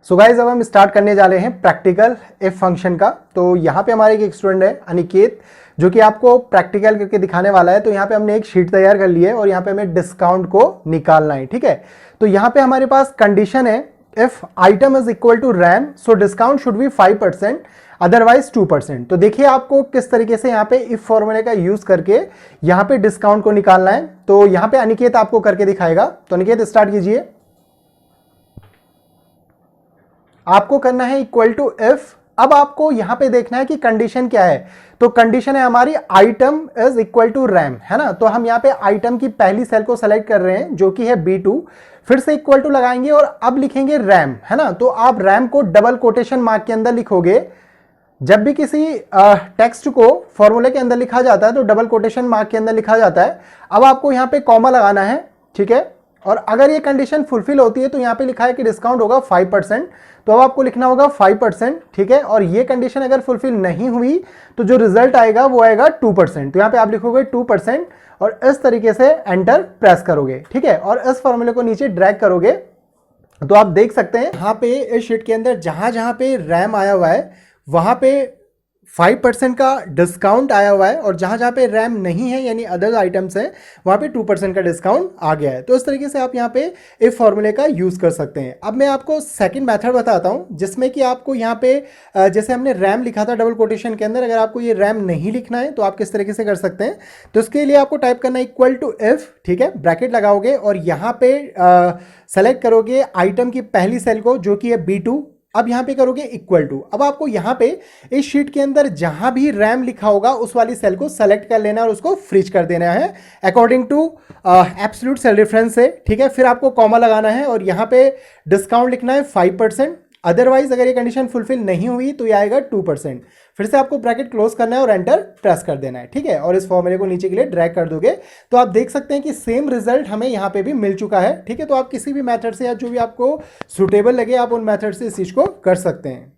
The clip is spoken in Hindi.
सो गाइज अब हम स्टार्ट करने जा रहे हैं प्रैक्टिकल इफ फंक्शन का। तो यहाँ पे हमारे एक स्टूडेंट है अनिकेत, जो कि आपको प्रैक्टिकल करके दिखाने वाला है। तो यहाँ पे हमने एक शीट तैयार कर ली है और यहाँ पे हमें डिस्काउंट को निकालना है। ठीक है, तो यहाँ पे हमारे पास कंडीशन है if item is equal to RAM so discount should be 5%, otherwise 2%। तो देखिए आपको किस तरीके से यहाँ पे इफ फॉर्मूले का यूज करके यहाँ पे डिस्काउंट को निकालना है। तो यहाँ पे अनिकेत आपको करके दिखाएगा। तो अनिकेत स्टार्ट कीजिए। आपको करना है इक्वल टू इफ। अब आपको यहां पे देखना है कि कंडीशन क्या है। तो कंडीशन है हमारी item is equal to RAM, है ना। तो हम यहां पे आइटम की पहली सेल को सेलेक्ट कर रहे हैं जो कि है B2, फिर से इक्वल टू लगाएंगे और अब लिखेंगे रैम, है ना। तो आप रैम को डबल कोटेशन मार्क के अंदर लिखोगे। जब भी किसी टेक्स्ट को फॉर्मूले के अंदर लिखा जाता है तो डबल कोटेशन मार्क के अंदर लिखा जाता है। अब आपको यहां पे कॉमा लगाना है, ठीक है। और अगर ये कंडीशन फुलफिल होती है तो यहां पे लिखा है कि डिस्काउंट होगा 5%, तो अब आपको लिखना होगा 5%, ठीक है। और ये कंडीशन अगर फुलफिल नहीं हुई तो जो रिजल्ट आएगा वो आएगा 2%। तो यहां पे आप लिखोगे 2% और इस तरीके से एंटर प्रेस करोगे, ठीक है। और इस फॉर्मूले को नीचे ड्रैग करोगे तो आप देख सकते हैं यहां पे इस शीट के अंदर जहां जहां पे रैम आया हुआ है वहां पे 5% का डिस्काउंट आया हुआ है और जहां जहां पे रैम नहीं है यानी अदर आइटम्स हैं वहां पे 2% का डिस्काउंट आ गया है। तो इस तरीके से आप यहां पे इफ फॉर्मूले का यूज कर सकते हैं। अब मैं आपको सेकंड मेथड बताता हूं जिसमें कि आपको यहां पे जैसे हमने रैम लिखा था डबल कोटेशन के अंदर, अगर आपको ये रैम नहीं लिखना है तो आप किस तरीके से कर सकते हैं। तो इसके लिए आपको टाइप करना है इक्वल टू इफ, ठीक है, ब्रैकेट लगाओगे और यहां पे सेलेक्ट करोगे आइटम की पहली सेल को जो कि है B2। अब यहां पे करोगे इक्वल टू। अब आपको यहां पे इस शीट के अंदर जहां भी रैम लिखा होगा उस वाली सेल को सेलेक्ट कर लेना है और उसको फ्रीज कर देना है according to absolute sale reference से, ठीक है। फिर आपको कॉमा लगाना है और यहां पे डिस्काउंट लिखना है 5%, अदरवाइज अगर ये कंडीशन फुलफिल नहीं हुई तो ये आएगा 2%। फिर से आपको ब्रैकेट क्लोज करना है और एंटर प्रेस कर देना है, ठीक है। और इस फॉर्मूले को नीचे के लिए ड्रैग कर दोगे तो आप देख सकते हैं कि सेम रिजल्ट हमें यहाँ पे भी मिल चुका है, ठीक है। तो आप किसी भी मेथड से या जो भी आपको सुटेबल लगे आप उन मेथड से इस चीज को कर सकते हैं।